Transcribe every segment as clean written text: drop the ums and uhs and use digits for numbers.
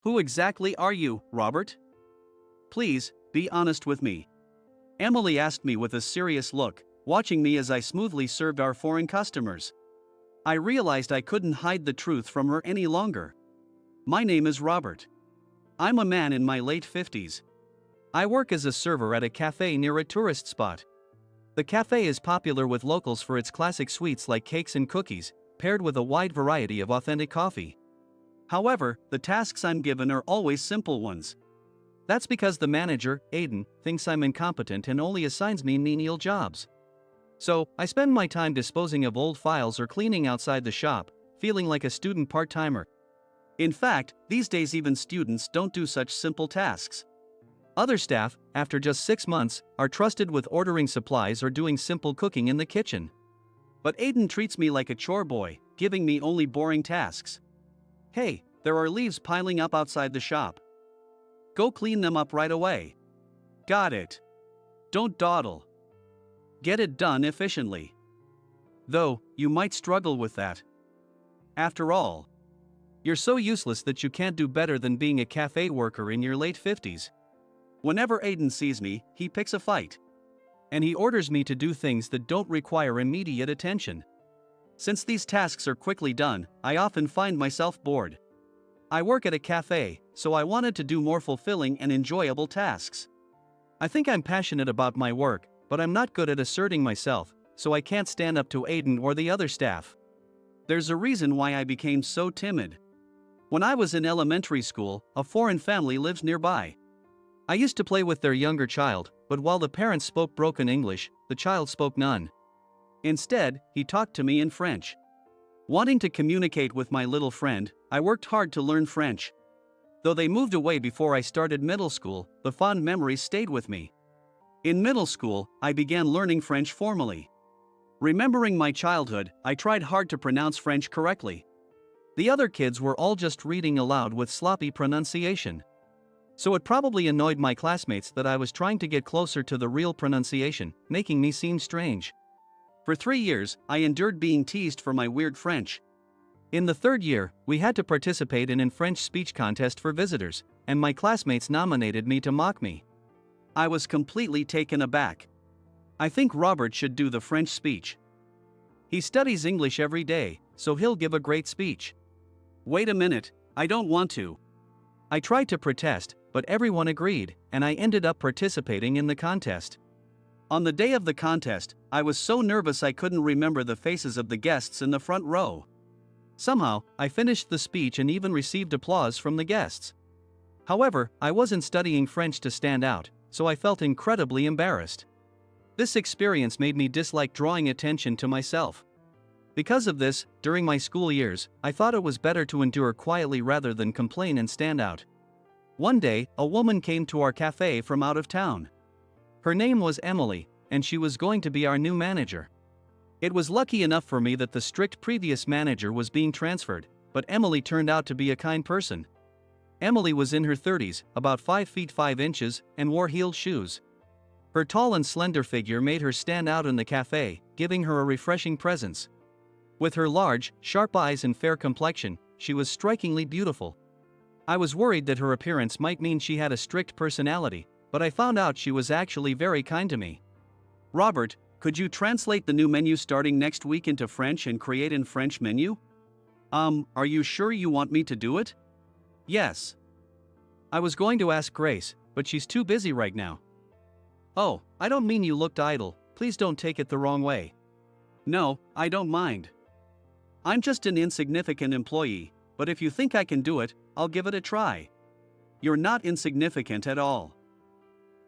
Who exactly are you, Robert? Please, be honest with me. Emily asked me with a serious look, watching me as I smoothly served our foreign customers. I realized I couldn't hide the truth from her any longer. My name is Robert. I'm a man in my late 50s. I work as a server at a cafe near a tourist spot. The cafe is popular with locals for its classic sweets like cakes and cookies, paired with a wide variety of authentic coffee. However, the tasks I'm given are always simple ones. That's because the manager, Aiden, thinks I'm incompetent and only assigns me menial jobs. So, I spend my time disposing of old files or cleaning outside the shop, feeling like a student part-timer. In fact, these days even students don't do such simple tasks. Other staff, after just 6 months, are trusted with ordering supplies or doing simple cooking in the kitchen. But Aiden treats me like a chore boy, giving me only boring tasks. Hey, there are leaves piling up outside the shop. Go clean them up right away. Got it. Don't dawdle. Get it done efficiently. Though, you might struggle with that. After all, you're so useless that you can't do better than being a cafe worker in your late 50s. Whenever Aiden sees me, he picks a fight. And he orders me to do things that don't require immediate attention. Since these tasks are quickly done, I often find myself bored. I work at a cafe, so I wanted to do more fulfilling and enjoyable tasks. I think I'm passionate about my work, but I'm not good at asserting myself, so I can't stand up to Aiden or the other staff. There's a reason why I became so timid. When I was in elementary school, a foreign family lives nearby. I used to play with their younger child, but while the parents spoke broken English, the child spoke none. Instead, he talked to me in French. Wanting to communicate with my little friend, I worked hard to learn French. Though they moved away before I started middle school, the fond memories stayed with me. In middle school, I began learning French formally. Remembering my childhood, I tried hard to pronounce French correctly. The other kids were all just reading aloud with sloppy pronunciation. So it probably annoyed my classmates that I was trying to get closer to the real pronunciation, making me seem strange. For 3 years, I endured being teased for my weird French. In the 3rd year, we had to participate in a French speech contest for visitors, and my classmates nominated me to mock me. I was completely taken aback. I think Robert should do the French speech. He studies English every day, so he'll give a great speech. Wait a minute, I don't want to. I tried to protest, but everyone agreed, and I ended up participating in the contest. On the day of the contest, I was so nervous I couldn't remember the faces of the guests in the front row. Somehow, I finished the speech and even received applause from the guests. However, I wasn't studying French to stand out, so I felt incredibly embarrassed. This experience made me dislike drawing attention to myself. Because of this, during my school years, I thought it was better to endure quietly rather than complain and stand out. One day, a woman came to our cafe from out of town. Her name was Emily, and she was going to be our new manager. It was lucky enough for me that the strict previous manager was being transferred, but Emily turned out to be a kind person. Emily was in her 30s, about 5 feet 5 inches, and wore heeled shoes. Her tall and slender figure made her stand out in the cafe, giving her a refreshing presence. With her large, sharp eyes and fair complexion, she was strikingly beautiful. I was worried that her appearance might mean she had a strict personality, but I found out she was actually very kind to me. Robert, could you translate the new menu starting next week into French and create a French menu? Are you sure you want me to do it? Yes. I was going to ask Grace, but she's too busy right now. Oh, I don't mean you looked idle, please don't take it the wrong way. No, I don't mind. I'm just an insignificant employee, but if you think I can do it, I'll give it a try. You're not insignificant at all.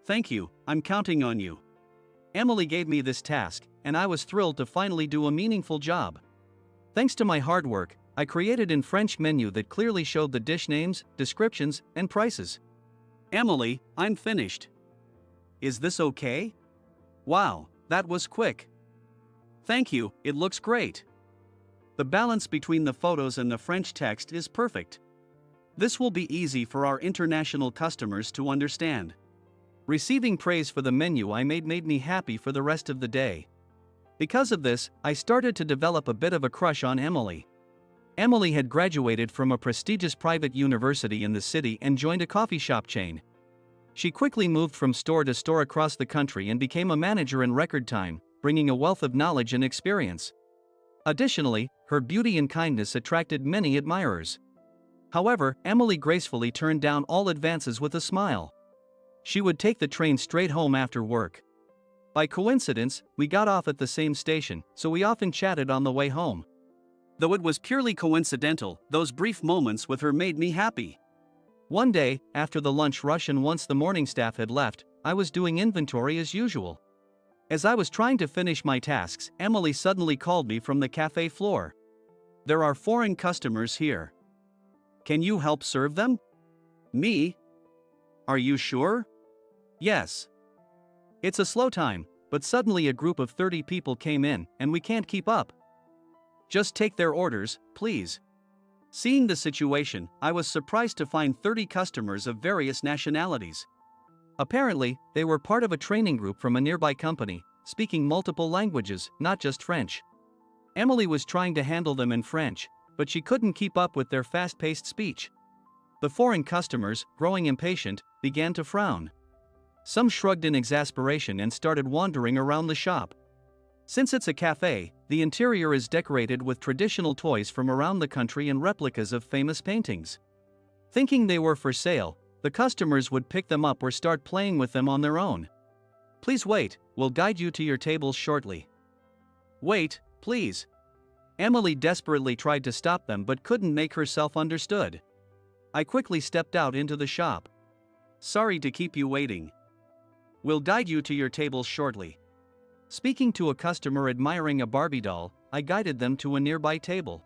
Thank you, I'm counting on you. Emily gave me this task, and I was thrilled to finally do a meaningful job. Thanks to my hard work, I created a French menu that clearly showed the dish names, descriptions, and prices. Emily, I'm finished. Is this okay? Wow, that was quick. Thank you, it looks great. The balance between the photos and the French text is perfect. This will be easy for our international customers to understand. Receiving praise for the menu I made me happy for the rest of the day. Because of this, I started to develop a bit of a crush on Emily. Emily had graduated from a prestigious private university in the city and joined a coffee shop chain. She quickly moved from store to store across the country and became a manager in record time, bringing a wealth of knowledge and experience. Additionally, her beauty and kindness attracted many admirers. However, Emily gracefully turned down all advances with a smile. She would take the train straight home after work. By coincidence, we got off at the same station, so we often chatted on the way home. Though it was purely coincidental, those brief moments with her made me happy. One day, after the lunch rush and once the morning staff had left, I was doing inventory as usual. As I was trying to finish my tasks, Emily suddenly called me from the cafe floor. "There are foreign customers here. Can you help serve them?" "Me? Are you sure?" "Yes. It's a slow time, but suddenly a group of 30 people came in, and we can't keep up. Just take their orders, please." Seeing the situation, I was surprised to find 30 customers of various nationalities. Apparently, they were part of a training group from a nearby company, speaking multiple languages, not just French. Emily was trying to handle them in French, but she couldn't keep up with their fast-paced speech. The foreign customers, growing impatient, began to frown. Some shrugged in exasperation and started wandering around the shop. Since it's a cafe, the interior is decorated with traditional toys from around the country and replicas of famous paintings. Thinking they were for sale, the customers would pick them up or start playing with them on their own. "Please wait, we'll guide you to your tables shortly." "Wait, please." Emily desperately tried to stop them but couldn't make herself understood. I quickly stepped out into the shop. "Sorry to keep you waiting. We'll guide you to your tables shortly." Speaking to a customer admiring a Barbie doll, I guided them to a nearby table.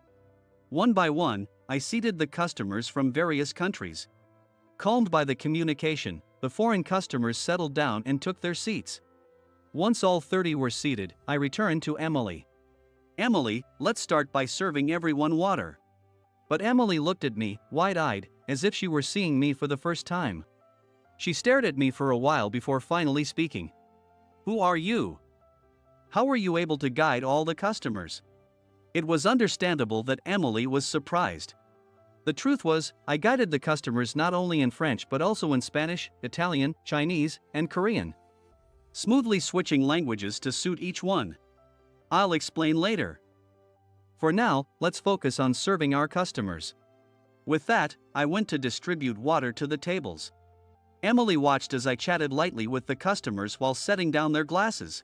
One by one, I seated the customers from various countries. Calmed by the communication, the foreign customers settled down and took their seats. Once all 30 were seated, I returned to Emily. "Emily, let's start by serving everyone water." But Emily looked at me, wide-eyed, as if she were seeing me for the first time. She stared at me for a while before finally speaking. "Who are you? How were you able to guide all the customers?" It was understandable that Emily was surprised. The truth was, I guided the customers not only in French but also in Spanish, Italian, Chinese, and Korean. Smoothly switching languages to suit each one. I'll explain later. For now, let's focus on serving our customers. With that, I went to distribute water to the tables. Emily watched as I chatted lightly with the customers while setting down their glasses.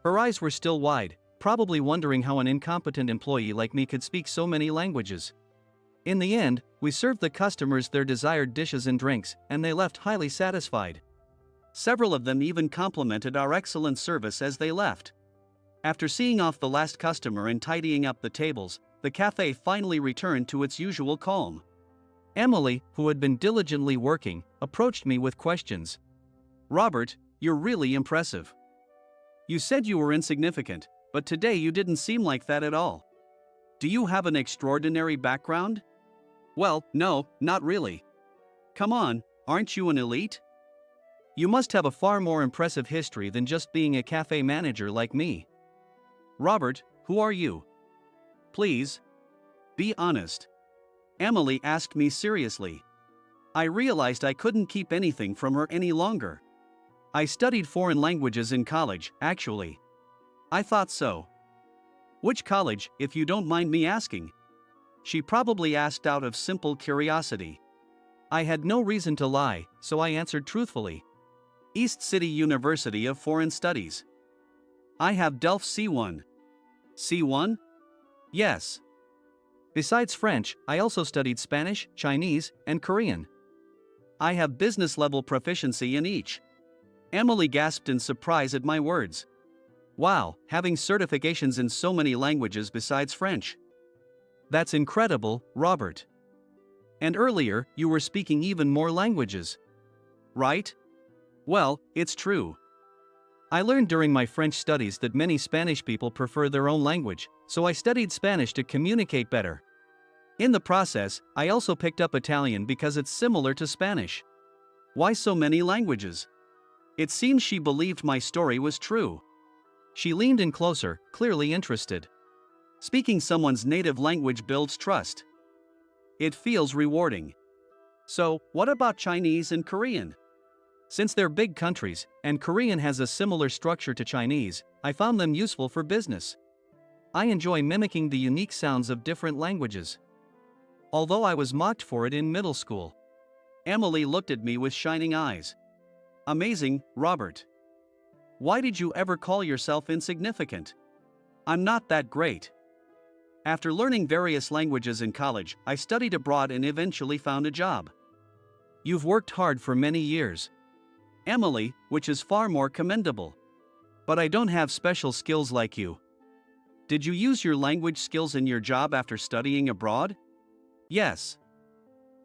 Her eyes were still wide, probably wondering how an incompetent employee like me could speak so many languages. In the end, we served the customers their desired dishes and drinks, and they left highly satisfied. Several of them even complimented our excellent service as they left. After seeing off the last customer and tidying up the tables, the cafe finally returned to its usual calm. Emily, who had been diligently working, approached me with questions. "Robert, you're really impressive. You said you were insignificant, but today you didn't seem like that at all. Do you have an extraordinary background?" "Well, no, not really. Come on, aren't you an elite? You must have a far more impressive history than just being a cafe manager like me." "Robert, who are you? Please, be honest." Emily asked me seriously. I realized I couldn't keep anything from her any longer. "I studied foreign languages in college, actually." "I thought so. Which college, if you don't mind me asking?" She probably asked out of simple curiosity. I had no reason to lie, so I answered truthfully. "East City University of Foreign Studies. I have DELF C1. C1? Yes. Besides French, I also studied Spanish, Chinese, and Korean. I have business-level proficiency in each." Emily gasped in surprise at my words. "Wow, having certifications in so many languages besides French. That's incredible, Robert. And earlier, you were speaking even more languages. Right? Well, it's true. I learned during my French studies that many Spanish people prefer their own language, so I studied Spanish to communicate better. In the process, I also picked up Italian because it's similar to Spanish. Why so many languages?" It seems she believed my story was true. She leaned in closer, clearly interested. Speaking someone's native language builds trust. It feels rewarding. So, what about Chinese and Korean? Since they're big countries, and Korean has a similar structure to Chinese, I found them useful for business. I enjoy mimicking the unique sounds of different languages. Although I was mocked for it in middle school. Emily looked at me with shining eyes. Amazing, Robert. Why did you ever call yourself insignificant? I'm not that great. After learning various languages in college, I studied abroad and eventually found a job. You've worked hard for many years, Emily, which is far more commendable. But I don't have special skills like you. Did you use your language skills in your job after studying abroad? Yes.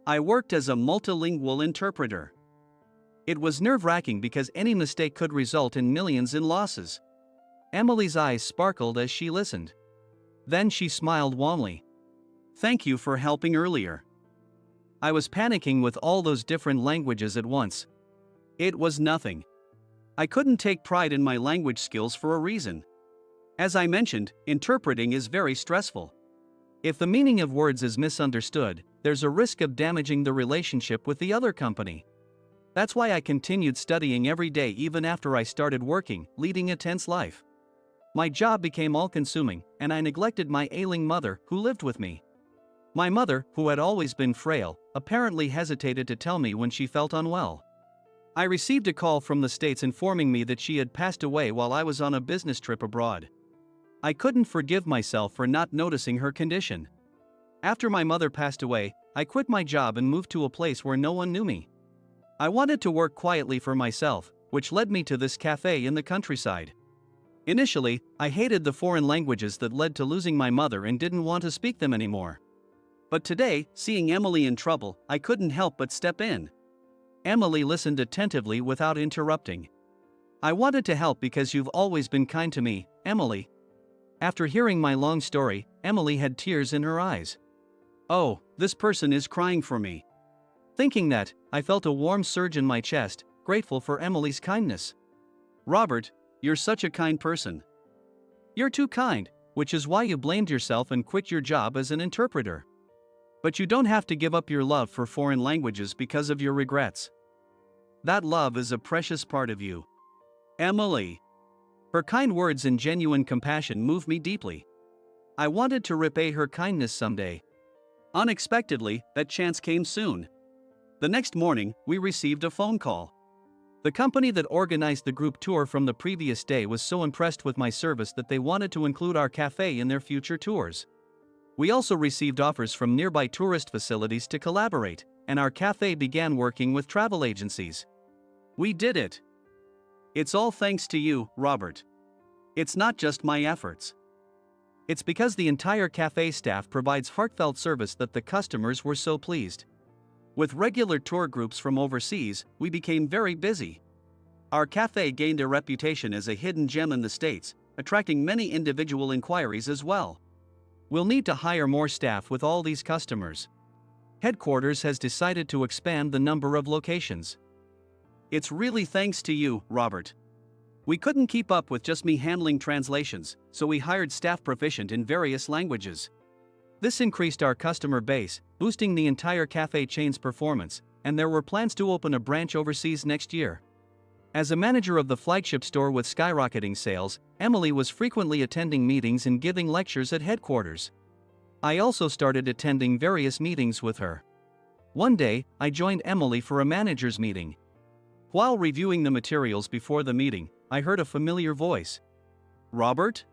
I worked as a multilingual interpreter. It was nerve-wracking because any mistake could result in millions in losses. Emily's eyes sparkled as she listened. Then she smiled warmly. Thank you for helping earlier. I was panicking with all those different languages at once. It was nothing. I couldn't take pride in my language skills for a reason. As I mentioned, interpreting is very stressful. If the meaning of words is misunderstood, there's a risk of damaging the relationship with the other company. That's why I continued studying every day even after I started working, leading a tense life. My job became all-consuming, and I neglected my ailing mother, who lived with me. My mother, who had always been frail, apparently hesitated to tell me when she felt unwell. I received a call from the States informing me that she had passed away while I was on a business trip abroad. I couldn't forgive myself for not noticing her condition. After my mother passed away, I quit my job and moved to a place where no one knew me. I wanted to work quietly for myself, which led me to this cafe in the countryside. Initially, I hated the foreign languages that led to losing my mother and didn't want to speak them anymore. But today, seeing Emily in trouble, I couldn't help but step in. Emily listened attentively without interrupting. I wanted to help because you've always been kind to me, Emily. After hearing my long story, Emily had tears in her eyes. Oh, this person is crying for me. Thinking that, I felt a warm surge in my chest, grateful for Emily's kindness. Robert, you're such a kind person. You're too kind, which is why you blamed yourself and quit your job as an interpreter. But you don't have to give up your love for foreign languages because of your regrets. That love is a precious part of you. Emily. Her kind words and genuine compassion moved me deeply. I wanted to repay her kindness someday. Unexpectedly, that chance came soon. The next morning, we received a phone call. The company that organized the group tour from the previous day was so impressed with my service that they wanted to include our cafe in their future tours. We also received offers from nearby tourist facilities to collaborate, and our cafe began working with travel agencies. We did it. It's all thanks to you, Robert. It's not just my efforts. It's because the entire cafe staff provides heartfelt service that the customers were so pleased. With regular tour groups from overseas, we became very busy. Our cafe gained a reputation as a hidden gem in the States, attracting many individual inquiries as well. We'll need to hire more staff with all these customers. Headquarters has decided to expand the number of locations. It's really thanks to you, Robert. We couldn't keep up with just me handling translations, so we hired staff proficient in various languages. This increased our customer base, boosting the entire cafe chain's performance, and there were plans to open a branch overseas next year. As a manager of the flagship store with skyrocketing sales, Emily was frequently attending meetings and giving lectures at headquarters. I also started attending various meetings with her. One day, I joined Emily for a manager's meeting. While reviewing the materials before the meeting, I heard a familiar voice. Robert?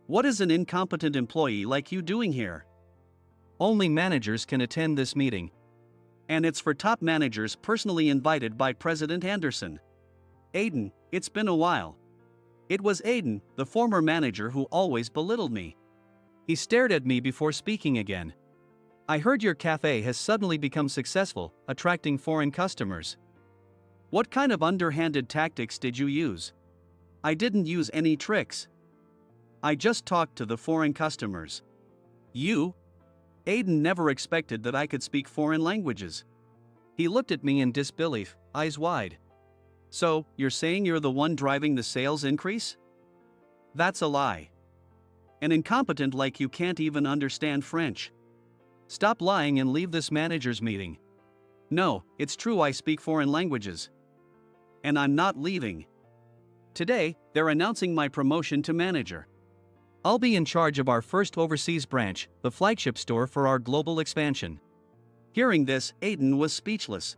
What is an incompetent employee like you doing here? Only managers can attend this meeting. And it's for top managers personally invited by President Anderson. Aiden, it's been a while. It was Aiden, the former manager who always belittled me. He stared at me before speaking again. I heard your cafe has suddenly become successful, attracting foreign customers. What kind of underhanded tactics did you use? I didn't use any tricks. I just talked to the foreign customers. You? Aiden never expected that I could speak foreign languages. He looked at me in disbelief, eyes wide. So, you're saying you're the one driving the sales increase? That's a lie. And incompetent like you can't even understand French. Stop lying and leave this manager's meeting. No, it's true I speak foreign languages. And I'm not leaving. Today, they're announcing my promotion to manager. I'll be in charge of our first overseas branch, the flagship store for our global expansion. Hearing this, Aiden was speechless.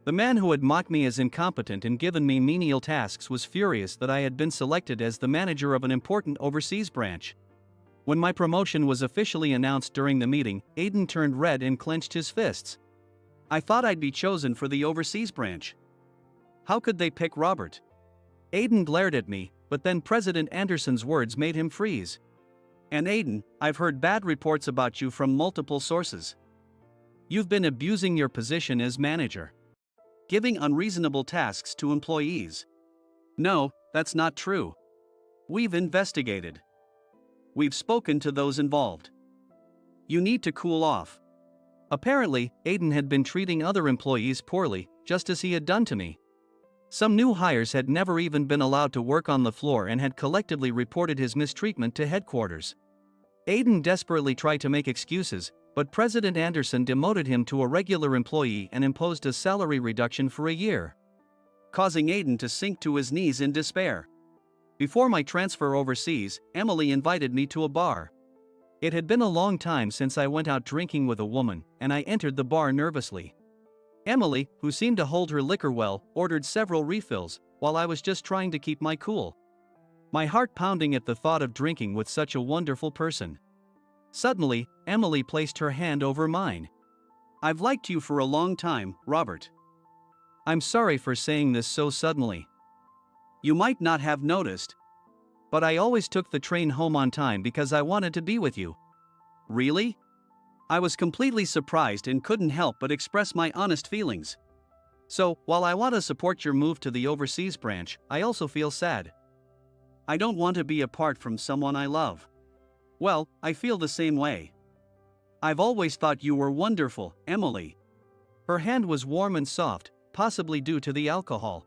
The man who had mocked me as incompetent and given me menial tasks was furious that I had been selected as the manager of an important overseas branch. When my promotion was officially announced during the meeting, Aiden turned red and clenched his fists. I thought I'd be chosen for the overseas branch. How could they pick Robert? Aiden glared at me, but then President Anderson's words made him freeze. And Aiden, I've heard bad reports about you from multiple sources. You've been abusing your position as manager. Giving unreasonable tasks to employees. No, that's not true. We've investigated. We've spoken to those involved. You need to cool off. Apparently, Aiden had been treating other employees poorly, just as he had done to me. Some new hires had never even been allowed to work on the floor and had collectively reported his mistreatment to headquarters. Aiden desperately tried to make excuses, but President Anderson demoted him to a regular employee and imposed a salary reduction for a year, causing Aiden to sink to his knees in despair. Before my transfer overseas, Emily invited me to a bar. It had been a long time since I went out drinking with a woman, and I entered the bar nervously. Emily, who seemed to hold her liquor well, ordered several refills, while I was just trying to keep my cool. My heart pounding at the thought of drinking with such a wonderful person. Suddenly, Emily placed her hand over mine. I've liked you for a long time, Robert. I'm sorry for saying this so suddenly. You might not have noticed, but I always took the train home on time because I wanted to be with you. Really? I was completely surprised and couldn't help but express my honest feelings. So, while I want to support your move to the overseas branch, I also feel sad. I don't want to be apart from someone I love. Well, I feel the same way. I've always thought you were wonderful, Emily. Her hand was warm and soft, possibly due to the alcohol.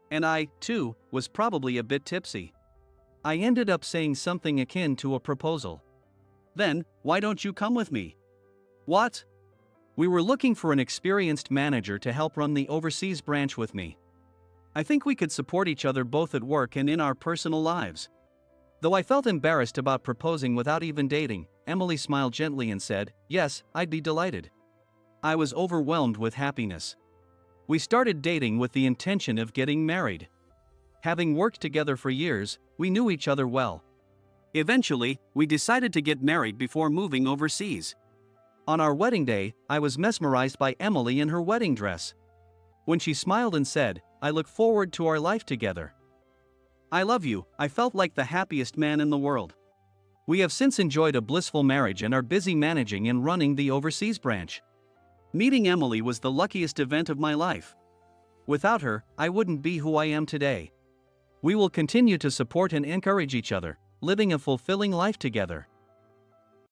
And I, too, was probably a bit tipsy. I ended up saying something akin to a proposal. Then, why don't you come with me? What? We were looking for an experienced manager to help run the overseas branch with me. I think we could support each other both at work and in our personal lives. Though I felt embarrassed about proposing without even dating, Emily smiled gently and said, "Yes, I'd be delighted." I was overwhelmed with happiness. We started dating with the intention of getting married. Having worked together for years, we knew each other well. Eventually, we decided to get married before moving overseas. On our wedding day, I was mesmerized by Emily in her wedding dress. When she smiled and said, "I look forward to our life together. I love you," I felt like the happiest man in the world. We have since enjoyed a blissful marriage and are busy managing and running the overseas branch. Meeting Emily was the luckiest event of my life. Without her, I wouldn't be who I am today. We will continue to support and encourage each other, living a fulfilling life together.